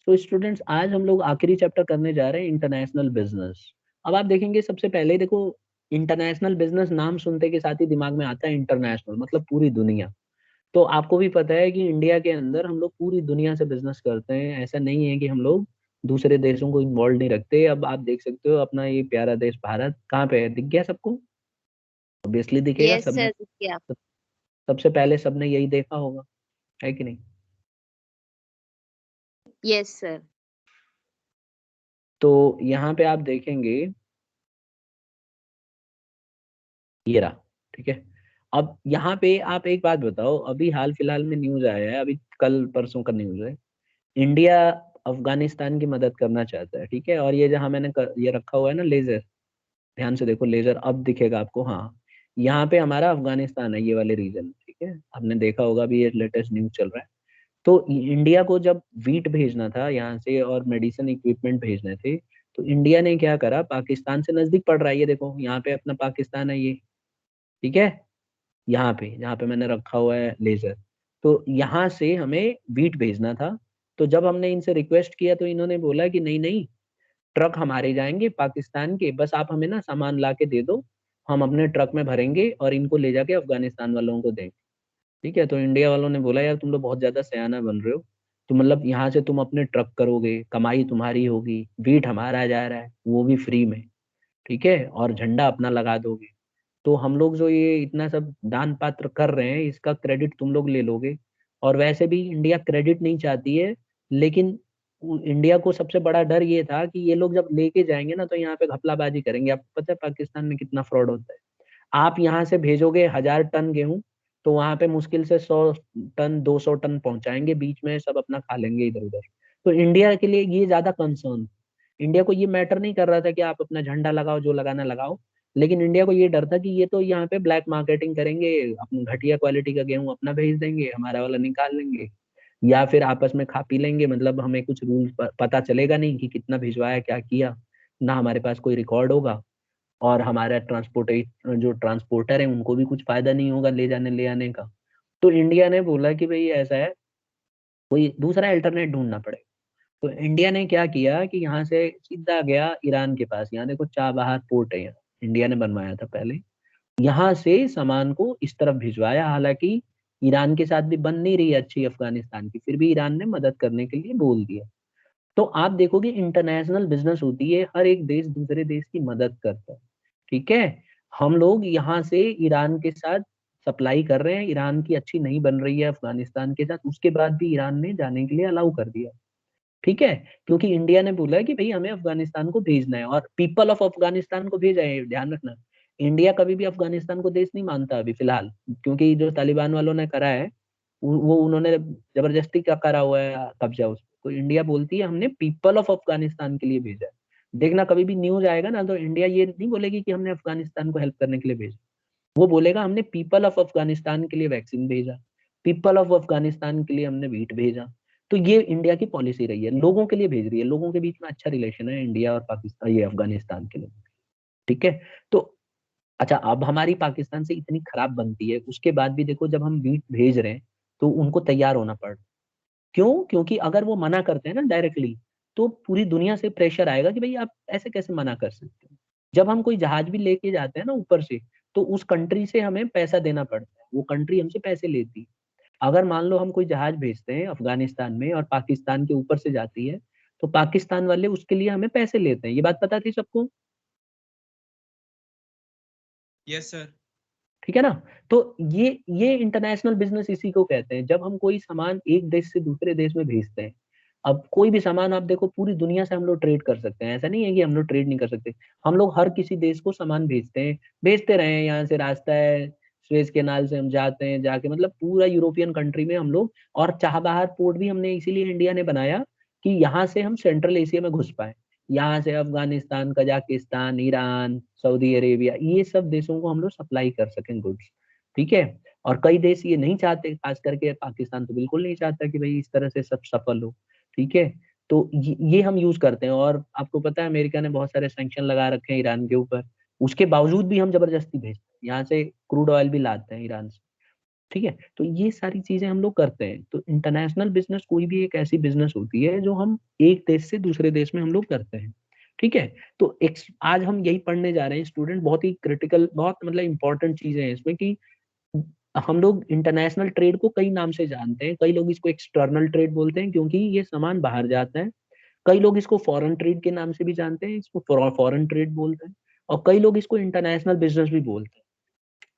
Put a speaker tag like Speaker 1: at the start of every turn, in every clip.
Speaker 1: तो स्टूडेंट्स आज हम लोग आखिरी चैप्टर करने जा रहे हैं इंटरनेशनल बिजनेस। अब आप देखेंगे सबसे पहले देखो, इंटरनेशनल बिजनेस नाम सुनते के साथ ही दिमाग में आता है इंटरनेशनल मतलब पूरी दुनिया। तो आपको भी पता है कि इंडिया के अंदर हम लोग पूरी दुनिया से बिजनेस करते हैं, ऐसा नहीं है कि हम लोग दूसरे देशों को इन्वॉल्व नहीं रखते। अब आप देख सकते हो अपना ये प्यारा देश भारत कहाँ पे है, दिख गया सबको? ऑब्वियसली दिखेगा
Speaker 2: यस
Speaker 1: सबने।
Speaker 2: सर, क्या?
Speaker 1: सबसे पहले सबने यही देखा होगा, है कि नहीं?
Speaker 2: Yes sir.
Speaker 1: तो यहाँ पे आप देखेंगे ये रहा, ठीक है। अब यहाँ पे आप एक बात बताओ, अभी हाल फिलहाल में न्यूज आया है, अभी कल परसों का न्यूज है। इंडिया अफगानिस्तान की मदद करना चाहता है, ठीक है। और ये जहाँ ये रखा हुआ है ना लेजर, ध्यान से देखो लेजर अब दिखेगा आपको, हाँ। यहाँ पे हमारा अफगानिस्तान है, ये वाले रीजन, ठीक है। आपने देखा होगा अभी ये लेटेस्ट न्यूज चल रहा है। तो इंडिया को जब वीट भेजना था यहाँ से और मेडिसिन इक्विपमेंट भेजने थे, तो इंडिया ने क्या करा, पाकिस्तान से नजदीक पड़ रहा है ये देखो, यहाँ पे अपना पाकिस्तान है ये, ठीक है। यहाँ पे जहाँ पे मैंने रखा हुआ है लेजर, तो यहाँ से हमें वीट भेजना था। तो जब हमने इनसे रिक्वेस्ट किया तो इन्होंने बोला कि नहीं नहीं, ट्रक हमारे जाएंगे पाकिस्तान के, बस आप हमें ना सामान ला के दे दो, हम अपने ट्रक में भरेंगे और इनको ले जाके अफगानिस्तान वालों को देंगे। ठीक है। तो इंडिया वालों ने बोला यार तुम लोग बहुत ज्यादा सयाना बन रहे हो, तो मतलब यहाँ से तुम अपने ट्रक करोगे, कमाई तुम्हारी होगी, वीट हमारा जा रहा है वो भी फ्री में, ठीक है, और झंडा अपना लगा दोगे। तो हम लोग जो ये इतना सब दान पात्र कर रहे हैं इसका क्रेडिट तुम लोग ले लोगे। और वैसे भी इंडिया क्रेडिट नहीं चाहती है, लेकिन इंडिया को सबसे बड़ा डर ये था कि ये लोग जब लेके जाएंगे ना तो यहाँ पे घपलाबाजी करेंगे। आपको पता है पाकिस्तान में कितना फ्रॉड होता है। आप यहाँ से भेजोगे 1000 टन गेहूं, तो वहां पे मुश्किल से 100 टन 200 टन पहुंचाएंगे, बीच में सब अपना खा लेंगे इधर उधर। तो इंडिया के लिए ये ज्यादा कंसर्न, इंडिया को ये मैटर नहीं कर रहा था कि आप अपना झंडा लगाओ, जो लगाना लगाओ। लेकिन इंडिया को ये डर था कि ये तो यहाँ पे ब्लैक मार्केटिंग करेंगे, अपनी घटिया क्वालिटी का गेहूं अपना भेज देंगे, हमारा वाला निकाल लेंगे, या फिर आपस में खा पी लेंगे। मतलब हमें कुछ रूल पता चलेगा नहीं कि कितना भिजवाया क्या किया, ना हमारे पास कोई रिकॉर्ड होगा, और हमारा जो ट्रांसपोर्टर है उनको भी कुछ फायदा नहीं होगा ले जाने ले आने का। तो इंडिया ने बोला कि भाई ऐसा है, कोई दूसरा अल्टरनेट ढूंढना पड़ेगा। तो इंडिया ने क्या किया कि यहाँ से सीधा गया ईरान के पास, यहाँ देखो चाबहार पोर्ट है, यहाँ इंडिया ने बनवाया था पहले। यहाँ से सामान को इस तरफ भिजवाया, हालांकि ईरान के साथ भी बन नहीं रही अच्छी अफगानिस्तान की, फिर भी ईरान ने मदद करने के लिए बोल दिया। तो आप देखोगे इंटरनेशनल बिजनेस होती है, हर एक देश दूसरे देश की मदद करता है, ठीक है। हम लोग यहाँ से ईरान के साथ सप्लाई कर रहे हैं, ईरान की अच्छी नहीं बन रही है अफगानिस्तान के साथ, उसके बाद भी ईरान ने जाने के लिए अलाउ कर दिया, ठीक है। क्योंकि इंडिया ने बोला है कि भाई हमें अफगानिस्तान को भेजना है, और पीपल ऑफ अफगानिस्तान को भेजा है, ध्यान रखना। इंडिया कभी भी अफगानिस्तान को देश नहीं मानता अभी फिलहाल, क्योंकि जो तालिबान वालों ने करा है वो उन्होंने जबरदस्ती का करा हुआ है कब्जा उस पर। तो इंडिया बोलती है हमने पीपल ऑफ अफगानिस्तान के लिए भेजा है। देखना कभी भी न्यूज आएगा ना तो इंडिया ये नहीं बोलेगी कि हमने अफगानिस्तान को हेल्प करने के लिए भेजा, वो बोलेगा हमने पीपल ऑफ अफगानिस्तान के लिए वैक्सीन भेजा, पीपल ऑफ अफगानिस्तान के लिए हमने वीट भेजा। तो ये इंडिया की पॉलिसी रही है, लोगों के लिए भेज रही है, लोगों के बीच में अच्छा रिलेशन है इंडिया और पाकिस्तान, ये अफगानिस्तान के लोग, ठीक है। तो अच्छा, अब हमारी पाकिस्तान से इतनी खराब बनती है, उसके बाद भी देखो जब हम वीट भेज रहे हैं तो उनको तैयार होना पड़, क्यों? क्योंकि अगर वो मना करते हैं ना डायरेक्टली, तो पूरी दुनिया से प्रेशर आएगा कि भाई आप ऐसे कैसे मना कर सकते हो। जब हम कोई जहाज भी लेके जाते हैं ना ऊपर से, तो उस कंट्री से हमें पैसा देना पड़ता है, वो कंट्री हमसे पैसे लेती है। अगर मान लो हम कोई जहाज भेजते हैं अफगानिस्तान में और पाकिस्तान के ऊपर से जाती है, तो पाकिस्तान वाले उसके लिए हमें पैसे लेते हैं, ये बात पता थी सबको?
Speaker 3: Yes sir.
Speaker 1: ठीक है ना। तो ये इंटरनेशनल बिजनेस इसी को कहते हैं, जब हम कोई सामान एक देश से दूसरे देश में भेजते हैं। अब कोई भी सामान आप देखो, पूरी दुनिया से हम लोग ट्रेड कर सकते हैं, ऐसा नहीं है कि हम लोग ट्रेड नहीं कर सकते। हम लोग हर किसी देश को सामान भेजते हैं, भेजते रहे हैं, यहाँ से रास्ता है सुएज कैनाल से हम जाते हैं, जाके मतलब पूरा यूरोपियन कंट्री में हम लोग। और चाबहार पोर्ट भी हमने इसीलिए इंडिया ने बनाया कि यहाँ से हम सेंट्रल एशिया में घुस पाए। यहाँ से Afghanistan, Kazakhstan, Iran, Saudi Arabia, ये सब देशों को हम लोग सप्लाई कर सकें गुड्स, ठीक है। और कई देश ये नहीं चाहते, खास करके पाकिस्तान तो बिल्कुल नहीं चाहता कि भाई इस तरह से सब सफल हो, ठीक है। तो ये हम यूज करते हैं। और आपको पता है अमेरिका ने बहुत सारे सैंक्शन लगा रखे हैं ईरान के ऊपर, उसके बावजूद भी हम जबरदस्ती भेजते हैं, यहाँ से क्रूड ऑयल भी लाते हैं ईरान से। ठीक है, तो ये सारी चीजें हम लोग करते हैं। तो इंटरनेशनल बिजनेस कोई भी एक ऐसी बिजनेस होती है जो हम एक देश से दूसरे देश में हम लोग करते हैं। ठीक है, तो आज हम यही पढ़ने जा रहे हैं स्टूडेंट, बहुत ही क्रिटिकल, बहुत मतलब इंपॉर्टेंट चीजें हैं इसमें कि हम लोग इंटरनेशनल ट्रेड को कई नाम से जानते हैं। कई लोग इसको एक्सटर्नल ट्रेड बोलते हैं क्योंकि ये सामान बाहर जाता है। कई लोग इसको फॉरेन ट्रेड के नाम से भी जानते हैं, इसको फॉरेन ट्रेड बोलते हैं। और कई लोग इसको इंटरनेशनल बिजनेस भी बोलते हैं।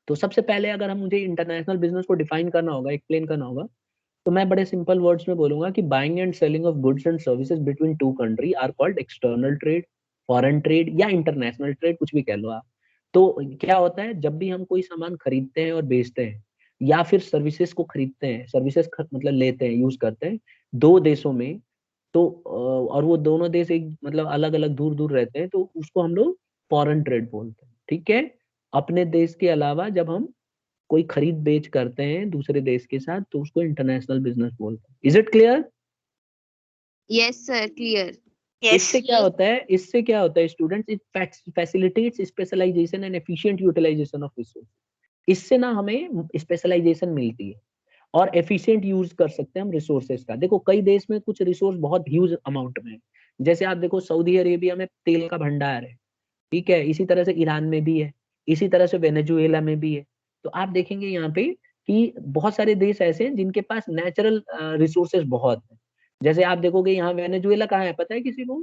Speaker 1: तो सबसे पहले अगर हम मुझे इंटरनेशनल बिजनेस को डिफाइन करना होगा, एक्सप्लेन करना होगा, तो मैं बड़े सिंपल वर्ड्स में बोलूंगा कि buying and selling of goods and services between two country are called external trade, foreign trade या इंटरनेशनल ट्रेड, कुछ भी कह लो आप। तो क्या होता है, जब भी हम कोई सामान खरीदते हैं और बेचते हैं या फिर सर्विसेज को खरीदते हैं, सर्विसेज मतलब लेते हैं, यूज करते हैं दो देशों में, तो और वो दोनों देश एक मतलब अलग अलग दूर दूर रहते हैं, तो उसको हम लोग फॉरेन ट्रेड बोलते हैं। ठीक है, अपने देश के अलावा जब हम कोई खरीद बेच करते हैं दूसरे देश के साथ, तो उसको इंटरनेशनल बिजनेस बोलते हैं। Is it clear?
Speaker 2: Yes sir, clear.
Speaker 1: इससे क्या होता है, इससे क्या होता है students, it facilitates specialisation and efficient utilisation of resource. इससे ना हमें स्पेशलाइजेशन मिलती है और एफिशिएंट यूज कर सकते हैं हम रिसोर्सेज का। देखो कई देश में कुछ रिसोर्स बहुत ह्यूज अमाउंट में है, जैसे आप देखो सऊदी अरेबिया में तेल का भंडार है, ठीक है, इसी तरह से ईरान में भी है, इसी तरह से वेनेजुएला में भी है। तो आप देखेंगे यहाँ पे कि बहुत सारे देश ऐसे हैं जिनके पास नेचुरल रिसोर्सेज बहुत है। जैसे आप देखोगे यहाँ वेनेजुएला कहाँ है पता है किसी को?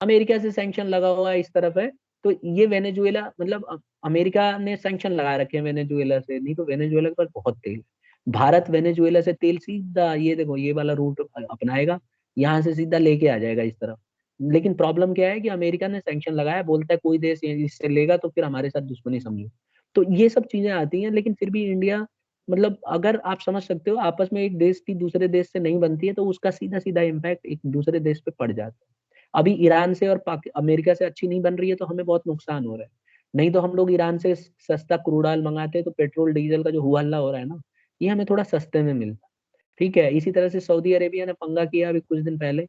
Speaker 1: अमेरिका से सैंक्शन लगा हुआ है, इस तरफ है। तो ये वेनेजुएला मतलब अमेरिका ने सैंक्शन लगा रखे हैं वेनेजुएला से, नहीं तो वेनेजुएला के पास बहुत तेल है। भारत वेनेजुएला से तेल सीधा ये देखो ये वाला रूट अपनाएगा, यहाँ से सीधा लेके आ जाएगा इस तरफ। लेकिन प्रॉब्लम क्या है कि अमेरिका ने सैंक्शन लगाया, बोलता है कोई देश इससे लेगा तो फिर हमारे साथ दुश्मनी समझो। तो ये सब चीजें आती हैं, लेकिन फिर भी इंडिया मतलब अगर आप समझ सकते हो, आपस में एक देश की दूसरे देश से नहीं बनती है तो उसका सीधा सीधा इम्पैक्ट एक दूसरे देश पे पड़ जाता है। अभी ईरान से और अमेरिका से अच्छी नहीं बन रही है तो हमें बहुत नुकसान हो रहा है। नहीं तो हम लोग ईरान से सस्ता क्रूड ऑयल मंगाते हैं, तो पेट्रोल डीजल का जो हुआ हल्ला हो रहा है ना, ये हमें थोड़ा सस्ते में मिलता है। ठीक है, इसी तरह से सऊदी अरेबिया ने पंगा किया अभी कुछ दिन पहले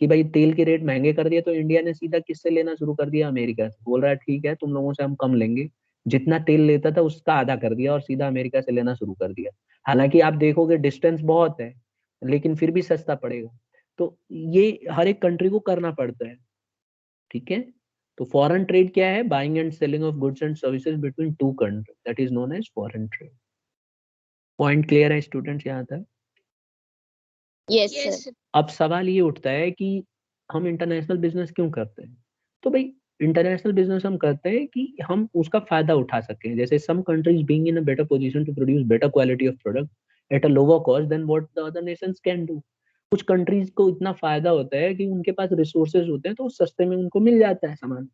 Speaker 1: कि भाई तेल के रेट महंगे कर दिए, तो इंडिया ने सीधा किससे लेना शुरू कर दिया, अमेरिका से। बोल रहा है ठीक है तुम लोगों से हम कम लेंगे, जितना तेल लेता था उसका आधा कर दिया और सीधा अमेरिका से लेना शुरू कर दिया। हालांकि आप देखोगे डिस्टेंस बहुत है, लेकिन फिर भी सस्ता पड़ेगा। तो ये हर एक कंट्री को करना पड़ता है। ठीक है, तो फॉरेन ट्रेड क्या है, buying and selling of goods and services between two country, that is known as foreign trade. Point clear है स्टूडेंट्स यहाँ तक?
Speaker 2: Yes sir.
Speaker 1: अब सवाल ये उठता है कि हम इंटरनेशनल बिजनेस क्यों करते हैं? तो भाई इंटरनेशनल बिजनेस हम करते हैं कि हम उसका फायदा उठा सकें। जैसे some countries being in a better position to produce better quality of product at a lower cost than what the other nations can do. कुछ कंट्रीज को इतना फायदा होता है कि उनके पास रिसोर्सेज होते हैं, तो सस्ते में उनको मिल जाता है सामान,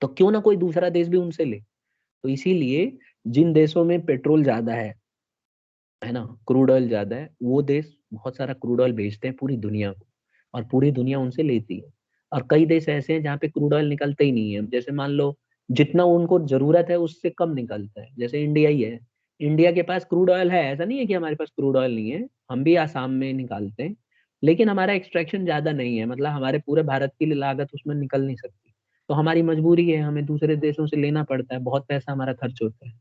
Speaker 1: तो क्यों ना कोई दूसरा देश भी उनसे ले। तो इसीलिए जिन देशों में पेट्रोल ज्यादा है ना, क्रूड ऑयल ज्यादा है, वो देश बहुत सारा क्रूड ऑयल भेजते हैं पूरी दुनिया को, और पूरी दुनिया उनसे लेती है। और कई देश ऐसे हैं जहाँ पे क्रूड ऑयल निकलता ही नहीं है। जैसे मान लो जितना उनको जरूरत है उससे कम निकलता है, जैसे इंडिया ही है। इंडिया के पास क्रूड ऑयल है, ऐसा नहीं है कि हमारे पास क्रूड ऑयल नहीं है, हम भी आसाम में निकालते हैं, लेकिन हमारा एक्सट्रैक्शन ज्यादा नहीं है, मतलब हमारे पूरे भारत की लागत उसमें निकल नहीं सकती। तो हमारी मजबूरी है, हमें दूसरे देशों से लेना पड़ता है, बहुत पैसा हमारा खर्च होता है।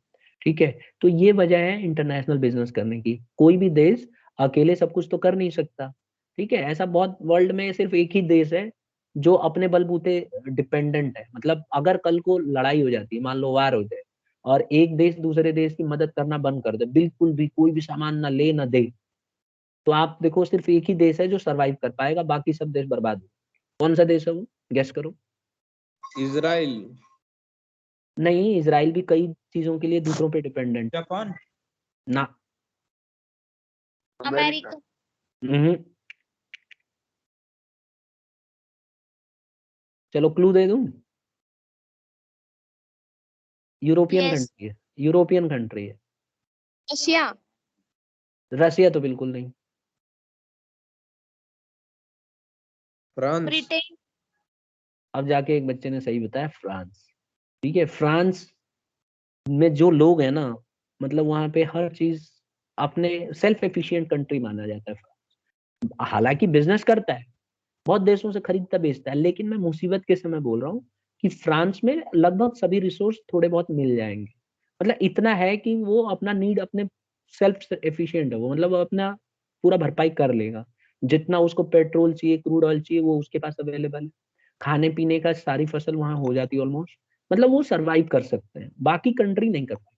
Speaker 1: ठीक है, तो ये वजह है इंटरनेशनल बिजनेस करने की। कोई भी देश अकेले सब कुछ तो कर नहीं सकता। ठीक है, ऐसा बहुत वर्ल्ड में सिर्फ एक ही देश है जो अपने बलबूते डिपेंडेंट है। मतलब अगर कल को लड़ाई हो जाती है, मान लो वार हो जाए, और एक देश दूसरे देश की मदद करना बंद कर दे, बिल्कुल भी कोई भी सामान ना ले ना दे, तो आप देखो सिर्फ एक ही देश है जो सरवाइव कर पाएगा, बाकी सब देश बर्बाद हो। कौन सा देश है वो, गेस करो।
Speaker 3: इजराइल।
Speaker 1: नहीं, इसराइल भी कई चीजों के लिए दूसरों पे डिपेंडेंट
Speaker 3: जापान।
Speaker 1: ना।
Speaker 2: अमेरिका।
Speaker 1: हम्म, चलो क्लू दे दूं, यूरोपियन
Speaker 2: यस।
Speaker 1: कंट्री है, यूरोपियन कंट्री है।
Speaker 2: रशिया।
Speaker 1: रसिया तो बिल्कुल नहीं।
Speaker 3: फ्रांस।
Speaker 2: ब्रिटेन।
Speaker 1: अब जाके एक बच्चे ने सही बताया, फ्रांस। ठीक है, फ्रांस में जो लोग हैं ना, मतलब वहां पे हर चीज अपने सेल्फ एफिशिएंट कंट्री माना जाता है। हालांकि बिजनेस करता है, बहुत देशों से खरीदता बेचता है, लेकिन मैं मुसीबत के समय बोल रहा हूँ कि फ्रांस में लगभग सभी रिसोर्स थोड़े बहुत मिल जाएंगे। मतलब इतना है कि वो अपना नीड अपने सेल्फ एफिशिएंट है वो, मतलब वो अपना पूरा भरपाई कर लेगा। जितना उसको पेट्रोल चाहिए, क्रूड ऑयल चाहिए, वो उसके पास अवेलेबल है। खाने पीने का सारी फसल वहां हो जाती है ऑलमोस्ट, मतलब वो सरवाइव कर सकते हैं, बाकी कंट्री नहीं कर पाती।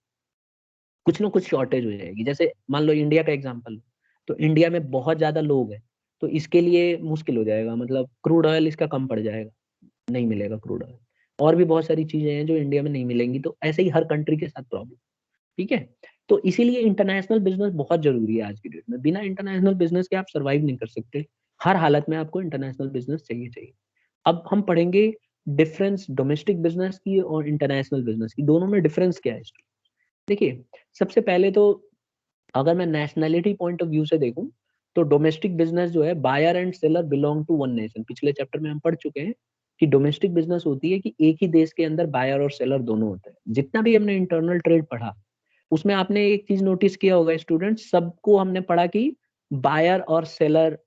Speaker 1: कुछ ना कुछ शॉर्टेज हो जाएगी। जैसे मान लो इंडिया का एग्जांपल, तो इंडिया में बहुत ज्यादा लोग हैं, तो इसके लिए मुश्किल हो जाएगा, मतलब क्रूड ऑयल इसका कम पड़ जाएगा, नहीं मिलेगा क्रूड ऑयल। और भी बहुत सारी चीजें हैं जो इंडिया में नहीं मिलेंगी, तो ऐसे ही हर कंट्री के साथ प्रॉब्लम। ठीक है, तो इसीलिए इंटरनेशनल बिजनेस बहुत जरूरी है आज की डेट में। बिना इंटरनेशनल बिजनेस के आप सर्वाइव नहीं कर सकते। हर हालत में आपको इंटरनेशनल बिजनेस चाहिए चाहिए। अब हम पढ़ेंगे डिफरेंस डोमेस्टिक बिजनेस की और इंटरनेशनल बिजनेस की, दोनों में डिफरेंस क्या है। देखिए, सबसे पहले तो अगर मैं नेशनैलिटी पॉइंट ऑफ व्यू से देखूं, तो डोमेस्टिक बिजनेस जो है, buyer and seller belong to one nation. पिछले चैप्टर में हम पढ़ चुके हैं कि डोमेस्टिक बिजनेस होती है कि एक ही देश के अंदर बायर और सेलर दोनों होते हैं। जितना भी हमने इंटरनल ट्रेड पढ़ा, उसमें आपने एक चीज नोटिस किया होगा स्टूडेंट, सबको हमने पढ़ा कि बायर और सेलर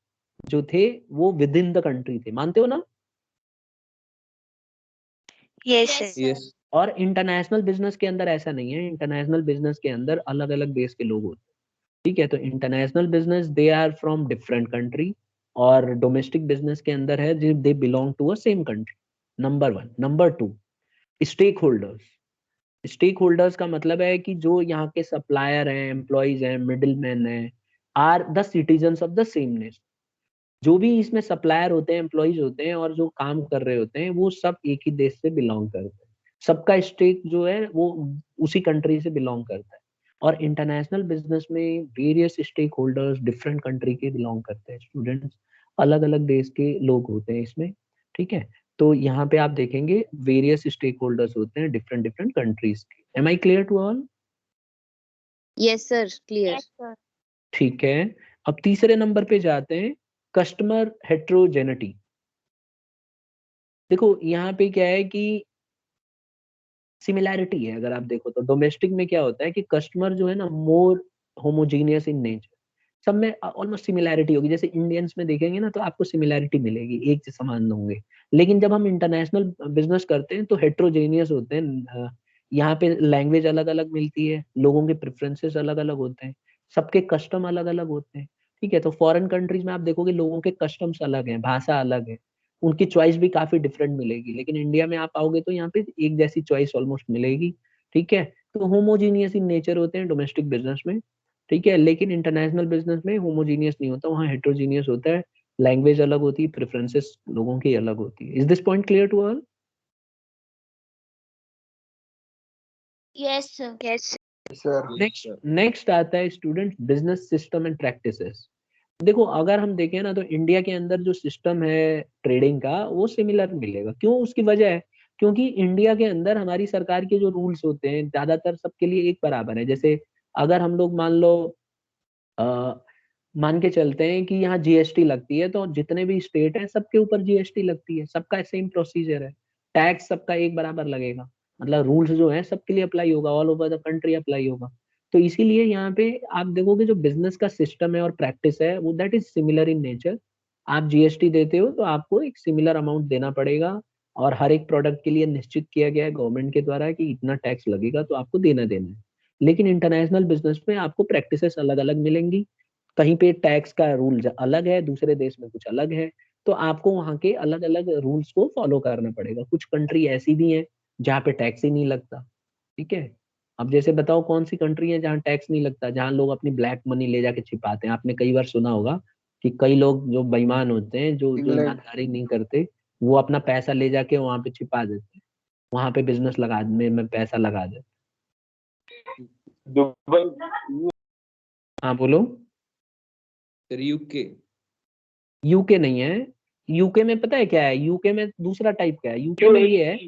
Speaker 1: जो थे वो विद इन द कंट्री थे। मानते हो ना?
Speaker 2: Yes, sir.
Speaker 3: Yes.
Speaker 1: और इंटरनेशनल बिजनेस के अंदर ऐसा नहीं है। इंटरनेशनल बिजनेस के अंदर अलग अलग देश के लोग होते हैं। ठीक है, तो international business they are from different country, और डोमेस्टिक बिजनेस के अंदर है they belong to a same country. Number one. Number two, stake holders. Stake holders का मतलब है कि जो यहाँ के सप्लायर हैं, एम्प्लॉयज हैं, मिडिल मैन हैं, are the citizens of the same nation. जो भी इसमें सप्लायर होते हैं, एम्प्लॉयज होते हैं, और जो काम कर रहे होते हैं, वो सब एक ही देश से बिलोंग करते हैं। सबका स्टेक जो है वो उसी कंट्री से बिलोंग करता है। और इंटरनेशनल बिजनेस में various stake holders different country के बिलोंग करते हैं स्टूडेंट्स। अलग अलग देश के लोग होते हैं इसमें। ठीक है, तो यहाँ पे आप देखेंगे वेरियस स्टेक होल्डर्स होते हैं डिफरेंट डिफरेंट कंट्रीज के। Am I clear to all?
Speaker 2: Yes, sir. Clear.
Speaker 4: Yes, sir.
Speaker 1: ठीक है, अब तीसरे नंबर पे जाते हैं, कस्टमर हेट्रोजेनिटी। देखो यहाँ पे क्या है कि सिमिलैरिटी है। अगर आप देखो तो डोमेस्टिक में क्या होता है कि कस्टमर जो है ना, मोर होमोजीनियस इन नेचर, सब में ऑलमोस्ट सिमिलैरिटी होगी। जैसे इंडियंस में देखेंगे ना, तो आपको सिमिलैरिटी मिलेगी, एक से समान होंगे। लेकिन जब हम इंटरनेशनल बिजनेस करते हैं तो हेट्रोजेनियस होते हैं। यहाँ पे लैंग्वेज अलग अलग मिलती है, लोगों के प्रेफरेंसेस अलग अलग होते हैं, सबके कस्टम अलग अलग होते हैं। ठीक है, तो फॉरेन कंट्रीज में आप देखोगे लोगों के कस्टम्स अलग हैं, भाषा अलग है, उनकी चॉइस भी काफी डिफरेंट मिलेगी। लेकिन इंडिया में आप आओगे तो यहाँ पे एक जैसी चॉइस ऑलमोस्ट मिलेगी। ठीक है, तो होमोजीनियस इन नेचर होते हैं डोमेस्टिक बिजनेस में। ठीक है, लेकिन इंटरनेशनल बिजनेस में होमोजीनियस नहीं होता, वहाँ हेट्रोजीनियस होता है। लैंग्वेज अलग होती है, प्रेफरेंसेस लोगों की अलग होती है। Is this point clear to all?
Speaker 4: Yes, sir.
Speaker 2: Yes.
Speaker 3: Sir.
Speaker 1: Next next आता है student business system and practices. देखो, अगर हम देखें ना, तो इंडिया के अंदर जो सिस्टम है ट्रेडिंग का, वो सिमिलर मिलेगा। क्यों? उसकी वजह है क्योंकि इंडिया के अंदर हमारी सरकार के जो रूल्स होते हैं ज्यादातर सबके लिए एक बराबर है। जैसे अगर हम लोग मान लो मान के चलते हैं कि यहाँ जीएसटी लगती है, तो जितने भी स्टेट है सबके ऊपर जीएसटी लगती है, सबका सेम प्रोसीजर है। टैक्स सबका एक बराबर लगेगा, मतलब रूल्स जो है सबके लिए अप्लाई होगा, all over the country apply होगा। तो इसीलिए यहाँ पे आप देखोगे जो बिजनेस का सिस्टम है और प्रैक्टिस है वो that is similar in nature. आप जीएसटी देते हो तो आपको एक सिमिलर अमाउंट देना पड़ेगा, और हर एक प्रोडक्ट के लिए निश्चित किया गया है गवर्नमेंट के द्वारा कि इतना टैक्स लगेगा, तो आपको देना देना है। लेकिन इंटरनेशनल बिजनेस में आपको प्रैक्टिसेस अलग अलग मिलेंगी। कहीं पे टैक्स का रूल अलग है, दूसरे देश में कुछ अलग है, तो आपको वहाँ के अलग अलग रूल्स को फॉलो करना पड़ेगा। कुछ कंट्री ऐसी भी है जहाँ पे टैक्स ही नहीं लगता। ठीक है, अब जैसे बताओ कौन सी कंट्री है जहाँ टैक्स नहीं लगता, जहाँ लोग अपनी ब्लैक मनी ले जाके छिपाते हैं। आपने कई बार सुना होगा कि कई लोग जो बेईमान होते हैं, जो जो
Speaker 3: England.
Speaker 1: ईमानदारी नहीं करते, वो अपना पैसा ले जाके वहां पे छिपा देते हैं, वहां पे बिजनेस लगा में पैसा लगा देते
Speaker 3: Dubai.
Speaker 1: हैं। हाँ बोलो।
Speaker 3: Sir, UK.
Speaker 1: यूके नहीं है। यूके में पता है क्या है? यूके में दूसरा टाइप का है। यूके में ये है,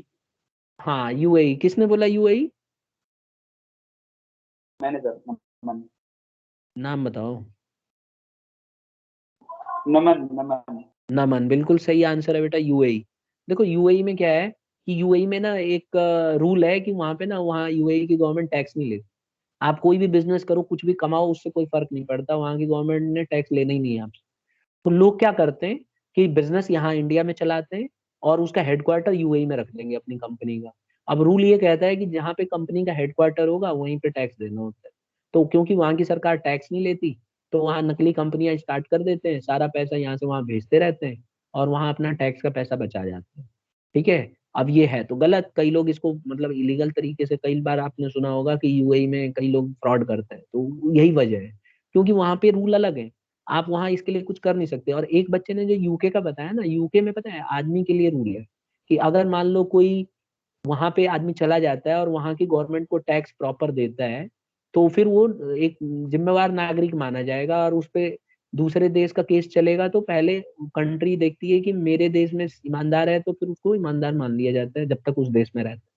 Speaker 1: हाँ यूएई। किसने बोला यूएई?
Speaker 5: मैंने सर नमन
Speaker 1: नाम बताओ।
Speaker 5: नमन नमन
Speaker 1: नमन, बिल्कुल सही आंसर है बेटा, यूएई। देखो यूएई में क्या है कि यूएई में ना एक रूल है कि वहां पे ना, वहाँ यूएई की गवर्नमेंट टैक्स नहीं लेती। आप कोई भी बिजनेस करो, कुछ भी कमाओ, उससे कोई फर्क नहीं पड़ता, वहां की गवर्नमेंट ने टैक्स लेना ही नहीं है आपसे। तो लोग क्या करते हैं कि बिजनेस यहाँ इंडिया में चलाते हैं और उसका हेडक्वार्टर यूएई में रख देंगे अपनी कंपनी का। अब रूल ये कहता है कि जहाँ पे कंपनी का हेडक्वार्टर होगा वहीं पे टैक्स देना होता है। तो क्योंकि वहाँ की सरकार टैक्स नहीं लेती, तो वहाँ नकली कंपनियां स्टार्ट कर देते हैं, सारा पैसा यहाँ से वहाँ भेजते रहते हैं और वहाँ अपना टैक्स का पैसा बचा जाते हैं। ठीक है। अब ये है तो गलत, कई लोग इसको मतलब इलीगल तरीके से, कई बार आपने सुना होगा कि यूएई में कई लोग फ्रॉड करते हैं, तो यही वजह है, क्योंकि वहाँ पे रूल अलग है। आप वहाँ इसके लिए कुछ कर नहीं सकते। और एक बच्चे ने जो यूके का बताया ना, यूके में पता है आदमी के लिए रूल है कि अगर मान लो कोई वहां पे आदमी चला जाता है और वहां की गवर्नमेंट को टैक्स प्रॉपर देता है, तो फिर वो एक जिम्मेवार नागरिक माना जाएगा और उस पे दूसरे देश का केस चलेगा तो पहले कंट्री देखती है कि मेरे देश में ईमानदार है, तो फिर उसको ईमानदार मान लिया जाता है जब तक उस देश में रहता है।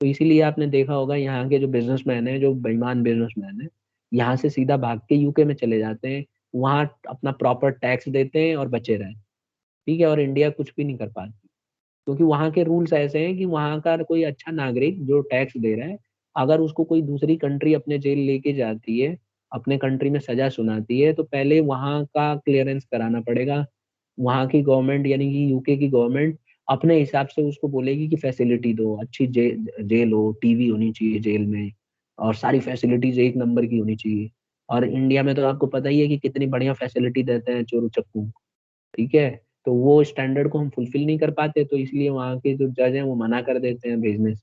Speaker 1: तो इसीलिए आपने देखा होगा यहाँ के जो बिजनेसमैन है, जो बेईमान बिजनेसमैन है, यहाँ से सीधा भाग के यूके में चले जाते हैं, वहां अपना प्रॉपर टैक्स देते हैं और बचे रहते हैं। ठीक है। और इंडिया कुछ भी नहीं कर पाती, क्योंकि वहाँ के रूल्स ऐसे हैं कि वहाँ का कोई अच्छा नागरिक जो टैक्स दे रहा है, अगर उसको कोई दूसरी कंट्री अपने जेल लेके जाती है, अपने कंट्री में सजा सुनाती है, तो पहले वहाँ का क्लियरेंस कराना पड़ेगा। वहाँ की गवर्नमेंट यानी कि यूके की गवर्नमेंट अपने हिसाब से उसको बोलेगी कि फैसिलिटी दो, अच्छी जेल हो, टीवी होनी चाहिए जेल में, और सारी फैसिलिटीज एक नंबर की होनी चाहिए। और इंडिया में तो आपको पता ही है कि कितनी बढ़िया फैसिलिटी देते हैं चोर उचक्कू। ठीक है। तो वो स्टैंडर्ड को हम फुलफिल नहीं कर पाते, तो इसलिए वहाँ के जो जज हैं वो मना कर देते हैं भेजने से।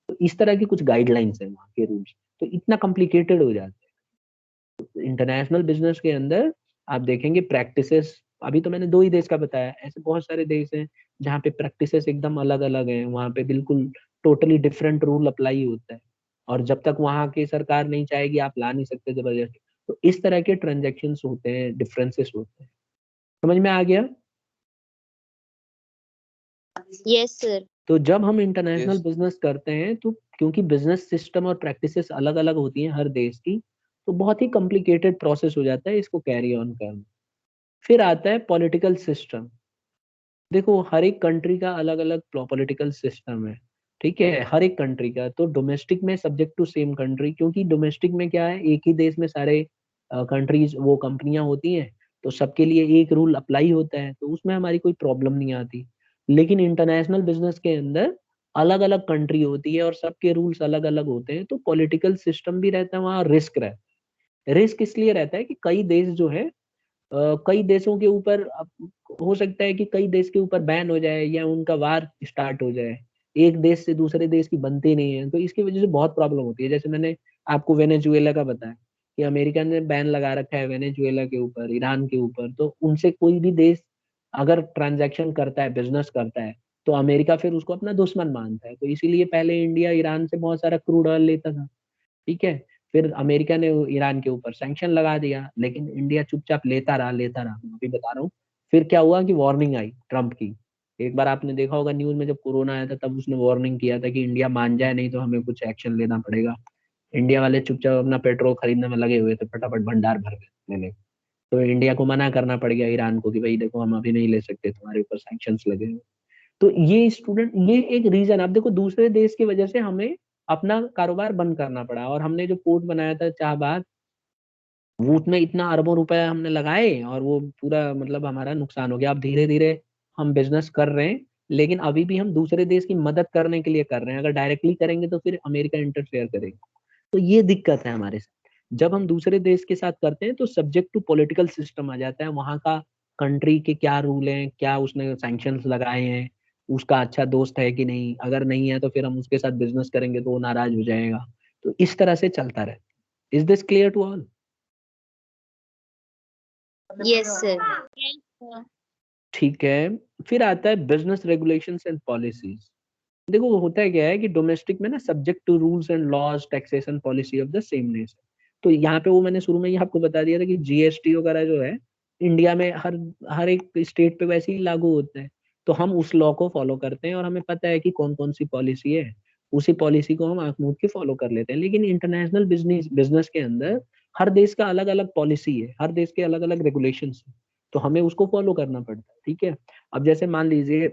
Speaker 1: तो इस तरह की कुछ गाइडलाइंस है वहाँ के रूल्स, तो इतना कॉम्प्लिकेटेड हो जाते हैं इंटरनेशनल बिजनेस के अंदर। आप देखेंगे प्रैक्टिसेस, अभी तो मैंने 2 ही देश का बताया, ऐसे बहुत सारे देश हैं जहाँ पे प्रैक्टिसेस एकदम अलग अलग हैं, वहाँ पे बिल्कुल टोटली डिफरेंट रूल अप्लाई होता है, और जब तक वहाँ की सरकार नहीं चाहेगी आप ला नहीं सकते जबरदस्ती। तो इस तरह के ट्रांजेक्शन होते हैं, डिफरेंसेस होते हैं। समझ में आ गया?
Speaker 2: Yes, sir.
Speaker 1: तो जब हम इंटरनेशनल
Speaker 3: Yes.
Speaker 1: बिजनेस करते हैं, तो क्योंकि बिजनेस सिस्टम और प्रैक्टिसेस अलग अलग होती हैं हर देश की, तो बहुत ही कॉम्प्लिकेटेड प्रोसेस हो जाता है इसको कैरी ऑन करना। फिर आता है पॉलिटिकल सिस्टम। देखो हर एक कंट्री का अलग अलग पॉलिटिकल सिस्टम है। ठीक है। हर एक कंट्री का, तो डोमेस्टिक में सब्जेक्ट टू सेम कंट्री, क्योंकि डोमेस्टिक में क्या है, एक ही देश में सारे कंट्रीज वो कंपनियां होती हैं, तो सबके लिए एक रूल अप्लाई होता है, तो उसमें हमारी कोई प्रॉब्लम नहीं आती। लेकिन इंटरनेशनल बिजनेस के अंदर अलग अलग कंट्री होती है और सबके रूल्स अलग अलग होते हैं, तो पॉलिटिकल सिस्टम भी रहता है, वहाँ रिस्क रहता है। रिस्क इसलिए रहता है कि कई देश जो है, कई देशों के ऊपर हो सकता है कि कई देश के ऊपर बैन हो जाए या उनका वार स्टार्ट हो जाए, एक देश से दूसरे देश की बनती नहीं है, तो इसकी वजह से बहुत प्रॉब्लम होती है। जैसे मैंने आपको वेनेजुएला का बताया कि अमेरिका ने बैन लगा रखा है वेनेजुएला के ऊपर, ईरान के ऊपर, तो उनसे कोई भी देश अगर ट्रांजैक्शन करता है, बिजनेस करता है, तो अमेरिका फिर उसको अपना दुश्मन मानता है। तो इसीलिए पहले इंडिया ईरान से बहुत सारा क्रूड ऑयल लेता था। ठीक है। फिर अमेरिका ने ईरान के ऊपर सैंक्शन लगा दिया, लेकिन इंडिया चुपचाप लेता रहा लेता रहा। मैं अभी बता रहा हूँ। फिर क्या हुआ कि वार्निंग आई ट्रम्प की। एक बार आपने देखा होगा न्यूज में, जब कोरोना आया था तब उसने वार्निंग किया था कि इंडिया मान जाए नहीं तो हमें कुछ एक्शन लेना पड़ेगा। इंडिया वाले चुपचाप अपना पेट्रोल खरीदने में लगे हुए थे, फटाफट भंडार भर लेने। तो इंडिया को मना करना पड़ गया ईरान को कि भाई देखो हम अभी नहीं ले सकते, तुम्हारे ऊपर सैंक्शंस लगे हुए। तो ये स्टूडेंट, ये एक रीजन, आप देखो दूसरे देश की वजह से हमें अपना कारोबार बंद करना पड़ा। और हमने जो पोर्ट बनाया था शाहबाद, वो उसमें इतना अरबों रुपए हमने लगाए और वो पूरा मतलब हमारा नुकसान हो गया। अब धीरे धीरे हम बिजनेस कर रहे हैं, लेकिन अभी भी हम दूसरे देश की मदद करने के लिए कर रहे हैं। अगर डायरेक्टली करेंगे तो फिर अमेरिका इंटरफेयर करेगा। तो ये दिक्कत है हमारे साथ। जब हम दूसरे देश के साथ करते हैं तो सब्जेक्ट टू पॉलिटिकल सिस्टम आ जाता है, वहाँ का कंट्री के क्या रूल हैं, क्या उसने सैंक्शंस लगाए हैं, उसका अच्छा दोस्त है कि नहीं, अगर नहीं है तो फिर हम उसके साथ बिजनेस करेंगे तो वो नाराज हो जाएगा। तो इस तरह से चलता रहे। Is this clear to all?
Speaker 2: Yes, sir.
Speaker 4: Yes, sir.
Speaker 1: ठीक है। फिर आता है बिजनेस रेगुलेशंस एंड पॉलिसीज। देखो होता है क्या है कि डोमेस्टिक में ना subject to rules and laws, taxation policy of the same nation. तो यहाँ पे वो मैंने शुरू में ही आपको बता दिया था कि जीएसटी वगैरह जो है इंडिया में हर हर एक स्टेट पे वैसे ही लागू होता है। तो हम उस लॉ को फॉलो करते हैं और हमें पता है कि कौन कौन सी पॉलिसी है, उसी पॉलिसी को हम आंख मूंद के फॉलो कर लेते हैं। लेकिन इंटरनेशनल बिजनेस बिजनेस के अंदर हर देश का अलग अलग पॉलिसी है, हर देश के अलग अलग रेगुलेशन है, तो हमें उसको फॉलो करना पड़ता है। ठीक है। अब जैसे मान लीजिए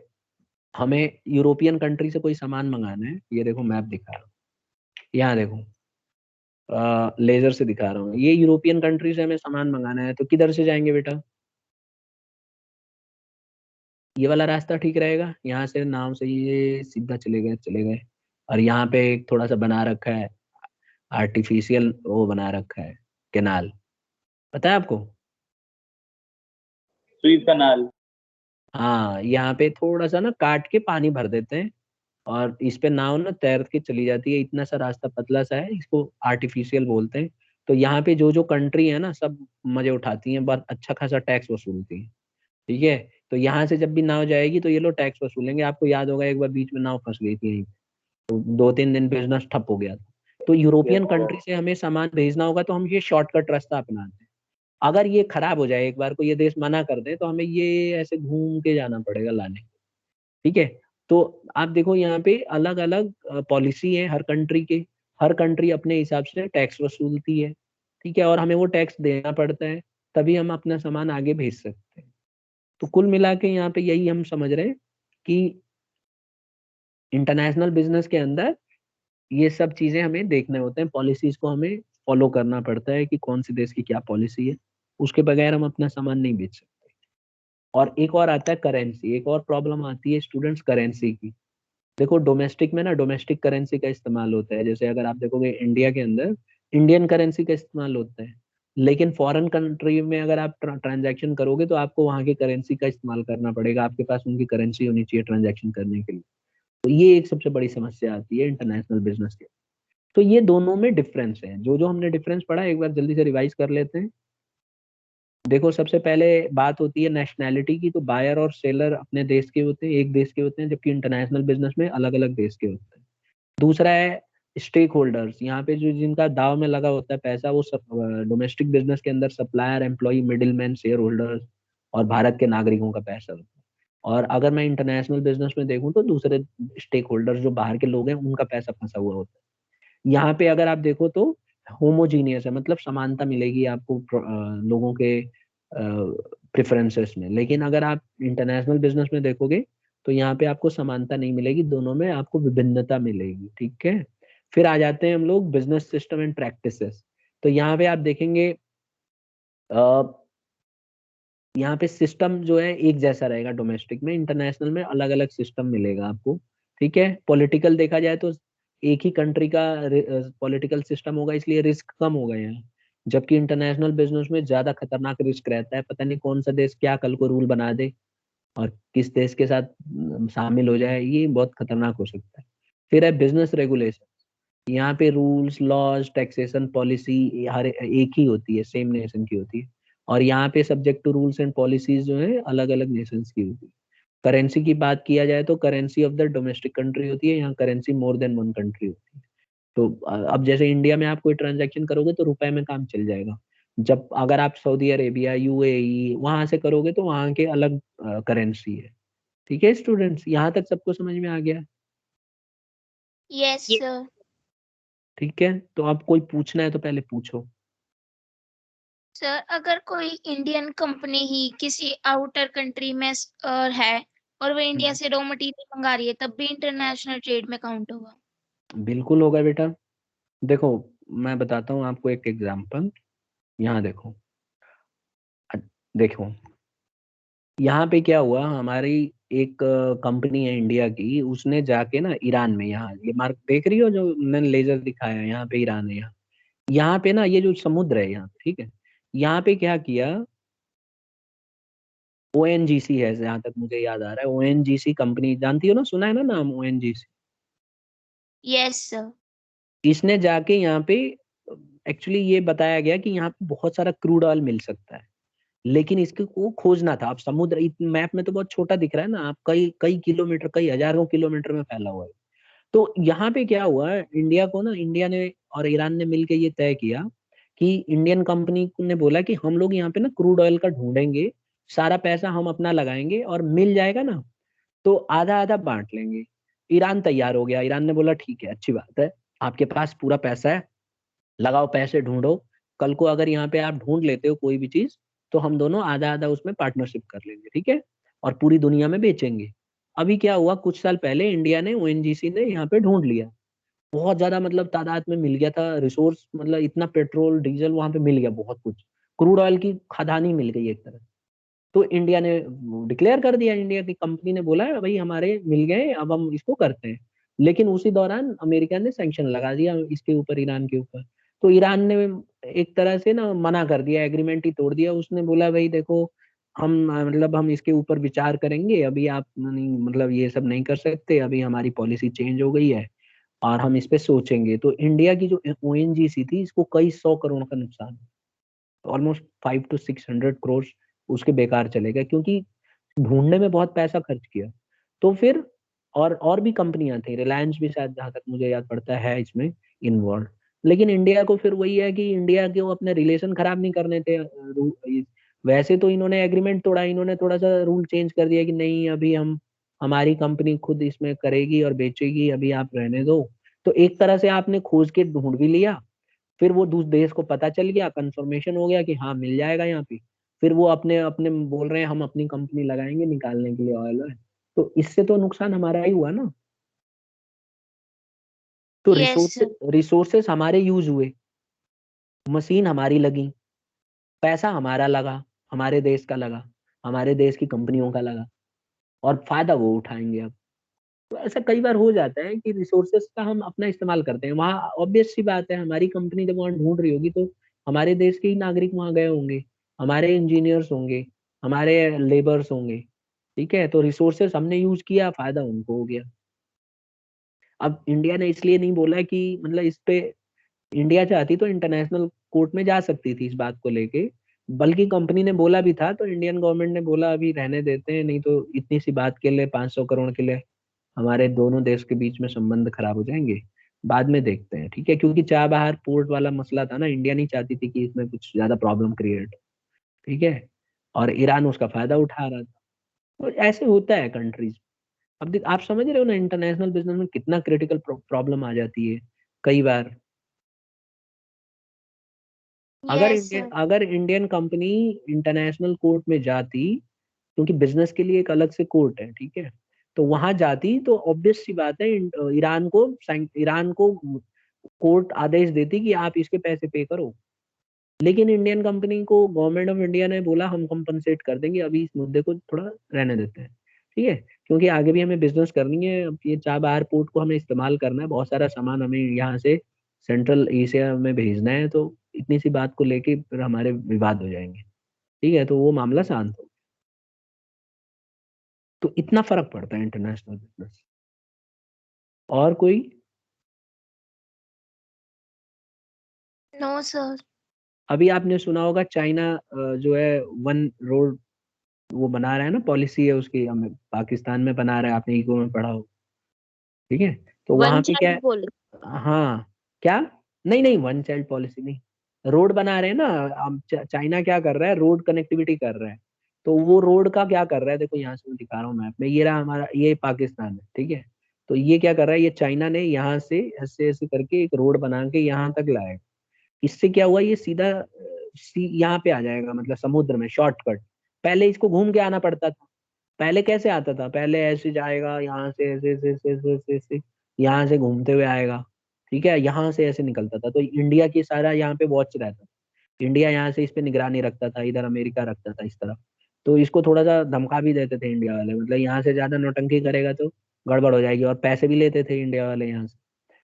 Speaker 1: हमें यूरोपियन कंट्री से कोई सामान मंगाना है, ये देखो मैप दिखा रहा हूँ, यहाँ देखो लेजर से दिखा रहा हूँ, ये यूरोपियन कंट्री से हमें सामान मंगाना है, तो किधर से जाएंगे बेटा? ये वाला रास्ता ठीक रहेगा, यहाँ से नाव से ये सीधा चले गए चले गए, और यहाँ पे एक थोड़ा सा बना रखा है, आर्टिफिशियल वो बना रखा है, कैनाल, पता है आपको?
Speaker 5: सुई कनाल।
Speaker 1: हाँ, यहाँ पे थोड़ा सा ना काट के पानी भर देते हैं और इस पे नाव ना तैर के चली जाती है, इतना सा रास्ता पतला सा है, इसको आर्टिफिशियल बोलते हैं। तो यहाँ पे जो जो कंट्री है ना सब मजे उठाती हैं, बहुत अच्छा खासा टैक्स वसूलती है, ठीक है। तो यहाँ से जब भी नाव जाएगी तो ये लोग टैक्स वसूलेंगे। आपको याद होगा एक बार बीच में नाव फंस गई थी यहीं, तो 2-3 दिन बिजनेस ठप हो गया था। तो यूरोपियन कंट्री से हमें सामान भेजना होगा तो हम ये शॉर्टकट रास्ता अपनाते हैं। अगर ये खराब हो जाए, एक बार को ये देश मना कर दे, तो हमें ये ऐसे घूम के जाना पड़ेगा लाने, ठीक है। तो आप देखो यहाँ पे अलग अलग पॉलिसी है हर कंट्री के, हर कंट्री अपने हिसाब से टैक्स वसूलती है, ठीक है, और हमें वो टैक्स देना पड़ता है, तभी हम अपना सामान आगे भेज सकते हैं। तो कुल मिला के यहाँ पे यही हम समझ रहे हैं कि इंटरनेशनल बिजनेस के अंदर ये सब चीजें हमें देखने होते हैं, पॉलिसीज को हमें फॉलो करना पड़ता है कि कौन से देश की क्या पॉलिसी है, उसके बगैर हम अपना सामान नहीं बेच सकते। और एक और आता है करेंसी, एक और प्रॉब्लम आती है स्टूडेंट्स करेंसी की। देखो डोमेस्टिक में ना डोमेस्टिक करेंसी का इस्तेमाल होता है, जैसे अगर आप देखोगे इंडिया के अंदर इंडियन करेंसी का इस्तेमाल होता है, लेकिन फॉरेन कंट्री में अगर आप ट्रांजैक्शन करोगे तो आपको वहां की करेंसी का इस्तेमाल करना पड़ेगा, आपके पास उनकी करेंसी होनी चाहिए ट्रांजैक्शन करने के लिए। तो ये एक सबसे बड़ी समस्या आती है इंटरनेशनल बिजनेस के। तो ये दोनों में डिफरेंस है, जो जो हमने डिफरेंस पढ़ा एक बार जल्दी से रिवाइज कर लेते हैं। देखो सबसे पहले बात होती है नेशनैलिटी की, तो बायर और सेलर अपने देश के होते हैं, एक देश के होते हैं, जबकि इंटरनेशनल बिजनेस में अलग अलग देश के होते हैं। दूसरा है स्टेक होल्डर्स, यहाँ पे जो जिनका दाव में लगा होता है पैसा, वो सब डोमेस्टिक बिजनेस के अंदर supplier, employee, middleman, share holders और भारत के नागरिकों का पैसा होता है। और अगर मैं इंटरनेशनल बिजनेस में देखूं तो दूसरे स्टेक होल्डर्स जो बाहर के लोग हैं उनका पैसा फंसा हुआ होता है। यहाँ पे अगर आप देखो तो होमोजीनियस है, मतलब समानता मिलेगी आपको लोगों के प्रेफरेंसेस में। लेकिन अगर आप इंटरनेशनल बिजनेस में देखोगे तो यहाँ पे आपको समानता नहीं मिलेगी, दोनों में आपको विभिन्नता मिलेगी, ठीक है। फिर आ जाते हैं हम लोग बिजनेस सिस्टम एंड प्रैक्टिसेस। तो यहाँ पे आप देखेंगे यहाँ पे सिस्टम जो है एक जैसा रहेगा डोमेस्टिक में, इंटरनेशनल में अलग अलग सिस्टम मिलेगा आपको, ठीक है। पॉलिटिकल देखा जाए तो एक ही कंट्री का पॉलिटिकल सिस्टम होगा, इसलिए रिस्क कम होगा यहाँ। जबकि इंटरनेशनल बिजनेस में ज्यादा खतरनाक रिस्क रहता है, पता नहीं कौन सा देश क्या कल को रूल बना दे और किस देश के साथ शामिल हो जाए, ये बहुत खतरनाक हो सकता है। फिर है बिजनेस रेगुलेशन, यहाँ पे रूल्स, लॉज, टैक्सेशन पॉलिसी हर एक ही होती है, सेम नेशन की होती है। और यहाँ पे subject to rules and policies जो है अलग अलग नेशंस की होती है। करेंसी की बात किया जाए तो currency of the domestic country होती है, यहाँ currency more than one country होती है। तो अब जैसे इंडिया में आप कोई ट्रांजैक्शन करोगे तो रुपए में काम चल जाएगा, जब अगर आप सऊदी अरेबिया, यूएई वहां से करोगे तो वहां के अलग करेंसी है, ठीक है स्टूडेंट्स, यहाँ तक सबको समझ में आ गया?
Speaker 4: Yes
Speaker 2: Yes.
Speaker 4: सर।
Speaker 1: ठीक है, तो अब कोई पूछना है तो पहले पूछो।
Speaker 4: सर अगर कोई इंडियन कंपनी ही किसी आउटर कंट्री में है और वो इंडिया से रॉ मटेरियल मंगा रही है, तब भी इंटरनेशनल ट्रेड में काउंट होगा?
Speaker 1: बिल्कुल होगा बेटा। देखो मैं बताता हूँ आपको एक एग्जांपल, यहाँ देखो। अ- देखो यहाँ पे क्या हुआ, हमारी एक कंपनी है इंडिया की, उसने जाके ना ईरान में, यहाँ ये मार्क देख रही हो जो मैंने लेजर दिखाया है, यहाँ पे ईरान है। यहाँ यहाँ पे ना ये जो समुद्र है यहाँ, ठीक है, यहाँ पे क्या किया, ओएनजीसी है जहाँ तक मुझे याद आ रहा है, ओएनजीसी कंपनी जानती हो ना, सुना है ना नाम ओएनजीसी?
Speaker 4: Yes sir.
Speaker 1: इसने जाके यहाँ पे एक्चुअली ये बताया गया कि यहाँ पे बहुत सारा क्रूड ऑयल मिल सकता है, लेकिन इसको को खोजना था। आप समुद्र मैप में तो बहुत छोटा दिख रहा है ना, आप कई कई किलोमीटर, कई हजारों किलोमीटर में फैला हुआ है। तो यहाँ पे क्या हुआ, इंडिया को ना, इंडिया ने और ईरान ने मिलकर ये तय किया कि इंडियन कंपनी ने बोला कि हम लोग यहाँ पे ना क्रूड ऑयल का ढूंढेंगे, सारा पैसा हम अपना लगाएंगे और मिल जाएगा ना तो आधा आधा बांट लेंगे। ईरान तैयार हो गया, ईरान ने बोला ठीक है, अच्छी बात है, आपके पास पूरा पैसा है, लगाओ पैसे, ढूंढो, कल को अगर यहाँ पे आप ढूंढ लेते हो कोई भी चीज तो हम दोनों आधा आधा उसमें पार्टनरशिप कर लेंगे, ठीक है, और पूरी दुनिया में बेचेंगे। अभी क्या हुआ, कुछ साल पहले इंडिया ने, ओएनजीसी ने यहाँ पे ढूंढ लिया, बहुत ज्यादा मतलब तादाद में मिल गया था रिसोर्स, मतलब इतना पेट्रोल डीजल वहां पे मिल गया, बहुत कुछ क्रूड ऑयल की खदानी मिल गई एक तरह। तो इंडिया ने डिक्लेयर कर दिया, इंडिया की कंपनी ने बोला भाई हमारे मिल गए, अब हम इसको करते हैं। लेकिन उसी दौरान अमेरिका ने सैंक्शन लगा दिया इसके ऊपर, ईरान के ऊपर। तो ईरान ने एक तरह से ना मना कर दिया, एग्रीमेंट ही तोड़ दिया। उसने बोला भाई देखो, हम मतलब हम इसके ऊपर विचार करेंगे, अभी आप नहीं मतलब ये सब नहीं कर सकते, अभी हमारी पॉलिसी चेंज हो गई है और हम इस पे सोचेंगे। तो इंडिया की जो ओएनजीसी थी, इसको कई 100 करोड़ का नुकसान, ऑलमोस्ट 500 to 600 करोड़ उसके बेकार चले गए, क्योंकि ढूंढने में बहुत पैसा खर्च किया। तो फिर और भी कंपनियां थी, रिलायंस भी शायद जहां तक मुझे याद पड़ता है इसमें इन्वॉल्व। लेकिन इंडिया को फिर वही है कि इंडिया के वो अपने रिलेशन खराब नहीं करने थे। वैसे तो इन्होंने एग्रीमेंट तोड़ा, इन्होंने थोड़ा सा रूल चेंज कर दिया कि नहीं अभी हम हमारी कंपनी खुद इसमें करेगी और बेचेगी, अभी आप रहने दो। तो एक तरह से आपने खोज के ढूंढ भी लिया, फिर वो दूसरे देश को पता चल गया, कंफर्मेशन हो गया कि हाँ मिल जाएगा यहाँ पे, फिर वो अपने अपने बोल रहे हैं हम अपनी कंपनी लगाएंगे निकालने के लिए ऑयल है। तो इससे तो नुकसान हमारा ही हुआ ना। तो
Speaker 4: यस सर।
Speaker 1: रिसोर्सेस हमारे यूज हुए, मशीन हमारी लगी, पैसा हमारा लगा, हमारे देश का लगा, हमारे देश की कंपनियों का लगा, और फायदा वो उठाएंगे अब। तो ऐसा कई बार हो जाता है कि रिसोर्सेस का हम अपना इस्तेमाल करते हैं। वहाँ ऑब्वियस सी बात है, हमारी कंपनी जब वहाँ ढूंढ रही होगी तो हमारे देश के ही नागरिक वहाँ गए होंगे, हमारे इंजीनियर्स होंगे, हमारे लेबर्स होंगे। ठीक है, तो रिसोर्सेस हमने यूज किया, फायदा उनको हो गया। अब इंडिया ने इसलिए नहीं बोला कि मतलब इस पे, इंडिया चाहती तो इंटरनेशनल कोर्ट में जा सकती थी इस बात को लेके, बल्कि कंपनी ने बोला भी था, तो इंडियन गवर्नमेंट ने बोला अभी रहने देते हैं, नहीं तो इतनी सी बात के लिए 500 करोड़ के लिए हमारे दोनों देश के बीच में संबंध खराब हो जाएंगे, बाद में देखते हैं। ठीक है, क्योंकि चाबहार पोर्ट वाला मसला था ना, इंडिया नहीं चाहती थी कि इसमें कुछ ज्यादा प्रॉब्लम क्रिएट। ठीक है, और ईरान उसका फायदा उठा रहा था। तो ऐसे होता है कंट्रीज। अब आप समझ रहे हो ना, इंटरनेशनल बिजनेस में कितना क्रिटिकल प्रॉब्लम आ जाती है कई बार।
Speaker 4: Yes sir.
Speaker 1: अगर इंडियन कंपनी इंटरनेशनल कोर्ट में जाती, क्योंकि बिजनेस के लिए एक अलग से कोर्ट है, ठीक है, तो वहां जाती तो ऑब्वियस सी बात है, ईरान को कोर्ट आदेश देती कि आप इसके पैसे पे करो। लेकिन इंडियन कंपनी को गवर्नमेंट ऑफ इंडिया ने बोला हम कंपनसेट कर देंगे, अभी इस मुद्दे को थोड़ा रहने देते हैं। ठीक है, क्योंकि आगे भी हमें बिजनेस करनी है, अब ये चाबहार पोर्ट को हमें इस्तेमाल करना है, बहुत सारा सामान हमें यहाँ से सेंट्रल एशिया में भेजना है, तो इतनी सी बात को लेके फिर हमारे विवाद हो जाएंगे। ठीक है, तो वो मामला शांत हो। तो इतना फर्क पड़ता है इंटरनेशनल बिजनेस। और कोई?
Speaker 4: No sir.
Speaker 1: अभी आपने सुना होगा चाइना जो है वन रोड वो बना रहा है ना, पॉलिसी है उसकी, हमें पाकिस्तान में बना रहा है, आपने इको में पढ़ा हो। ठीक है, तो
Speaker 2: वन
Speaker 1: वहां पे क्या
Speaker 2: चाइल्ड पॉलिसी।
Speaker 1: हाँ, क्या? नहीं नहीं, वन चाइल्ड पॉलिसी नहीं, रोड बना रहे हैं ना। अब चाइना क्या कर रहा है, रोड कनेक्टिविटी कर रहा है। तो वो रोड का क्या कर रहा है, देखो यहाँ से मैं दिखा रहा हूँ मैप में, ये रहा हमारा, ये पाकिस्तान है। ठीक है, तो ये क्या कर रहा है, ये चाइना ने यहाँ से ऐसे ऐसे करके एक रोड बना के यहाँ तक लाया। इससे क्या हुआ, ये सीधा यहाँ पे आ जाएगा, मतलब समुद्र में शॉर्टकट। पहले इसको घूम के आना पड़ता था। पहले कैसे आता था, पहले ऐसे जाएगा यहाँ से, ऐसे ऐसे ऐसे ऐसे ऐसे ऐसे, यहाँ से घूमते हुए आएगा। ठीक है, यहाँ से ऐसे निकलता था, तो इंडिया की सारा यहाँ पे वॉच रहता था। इंडिया यहाँ से इस पे निगरानी रखता था, इधर अमेरिका रखता था इस तरफ। तो इसको थोड़ा सा धमका भी देते थे इंडिया वाले, मतलब यहाँ से ज्यादा नौटंकी करेगा तो गड़बड़ हो जाएगी, और पैसे भी लेते थे इंडिया वाले यहाँ से।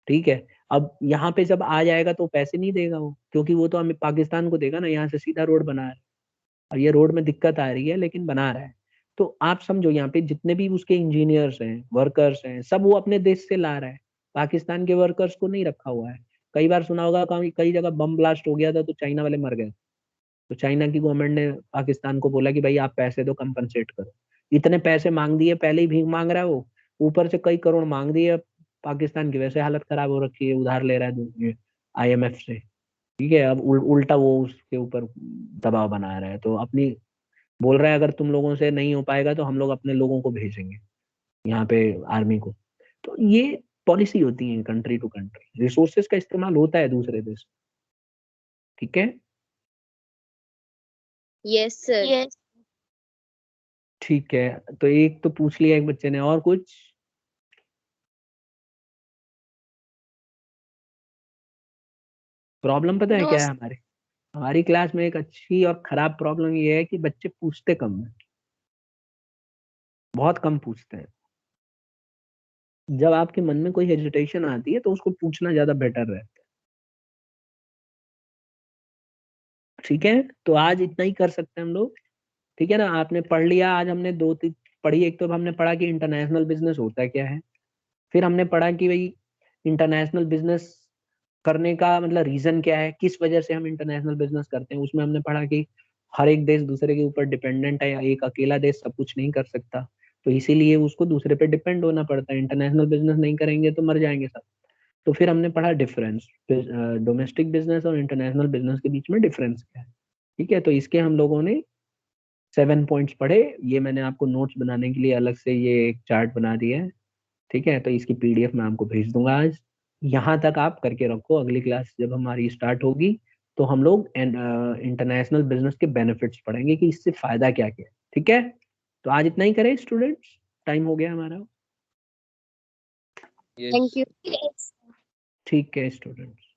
Speaker 1: ठीक है, अब यहाँ पे जब आ जाएगा तो पैसे नहीं देगा वो, क्योंकि वो तो हमें पाकिस्तान को देगा ना, यहाँ से सीधा रोड बना है। और ये रोड में दिक्कत आ रही है लेकिन बना रहा है। तो आप समझो, यहाँ पे जितने भी उसके इंजीनियर्स हैं, वर्कर्स हैं, सब वो अपने देश से ला रहा है, पाकिस्तान के वर्कर्स को नहीं रखा हुआ है। कई बार सुना होगा, कई जगह बम ब्लास्ट हो गया था तो चाइना वाले मर गए। तो चाइना की गवर्नमेंट ने पाकिस्तान को बोला कि भाई आप पैसे दो, कंपनसेट करो। इतने पैसे मांग दिए, पहले ही भीख मांग रहा है वो, ऊपर से कई करोड़ मांग दिए। पाकिस्तान की वैसे हालत खराब हो रखी है, उधार ले रहा है आईएमएफ से। ठीक है, अब उल्टा वो उसके ऊपर दबाव बना रहा है, तो अपनी बोल रहा है अगर तुम लोगों से नहीं हो पाएगा तो हम लोग अपने लोगों को भेजेंगे यहाँ पे, आर्मी को। तो ये पॉलिसी होती है कंट्री टू कंट्री, रिसोर्सेज का इस्तेमाल होता है दूसरे देश। ठीक है,
Speaker 2: यस सर।
Speaker 4: यस।
Speaker 1: ठीक है, तो एक तो पूछ लिया एक बच्चे ने, और कुछ? प्रॉब्लम पता है
Speaker 4: नो।
Speaker 1: क्या है हमारे, हमारी क्लास में एक अच्छी और खराब प्रॉब्लम ये है कि बच्चे पूछते कम है, बहुत कम पूछते हैं। जब आपके मन में कोई हेजिटेशन आती है तो उसको पूछना ज्यादा बेटर रहता है। ठीक है, तो आज इतना ही कर सकते हैं हम लोग। ठीक है ना, आपने पढ़ लिया, आज हमने दो तीन पढ़ी। एक तो हमने पढ़ा कि इंटरनेशनल बिजनेस होता क्या है, फिर हमने पढ़ा कि भाई इंटरनेशनल बिजनेस करने का मतलब रीजन क्या है, किस वजह से हम इंटरनेशनल बिजनेस करते हैं। उसमें हमने पढ़ा कि हर एक देश दूसरे के ऊपर डिपेंडेंट है, या एक अकेला देश सब कुछ नहीं कर सकता, तो इसीलिए उसको दूसरे पे डिपेंड होना पड़ता है। इंटरनेशनल बिजनेस नहीं करेंगे तो मर जाएंगे सब। तो फिर हमने पढ़ा डिफरेंस, डोमेस्टिक बिजनेस और इंटरनेशनल बिजनेस के बीच में डिफरेंस क्या है। ठीक है, तो इसके हम लोगों ने 7 पॉइंट्स पढ़े। ये मैंने आपको नोट्स बनाने के लिए अलग से ये एक चार्ट बना दिया है। ठीक है, तो इसकी पीडीएफ मैं आपको भेज दूंगा आज। यहाँ तक आप करके रखो, अगली क्लास जब हमारी स्टार्ट होगी तो हम लोग इंटरनेशनल बिजनेस के बेनिफिट्स पढ़ेंगे कि इससे फायदा क्या क्या है। ठीक है, तो आज इतना ही करें स्टूडेंट्स, टाइम हो गया हमारा।
Speaker 3: Yes.
Speaker 2: Thank you.
Speaker 4: Yes.
Speaker 1: ठीक है स्टूडेंट्स।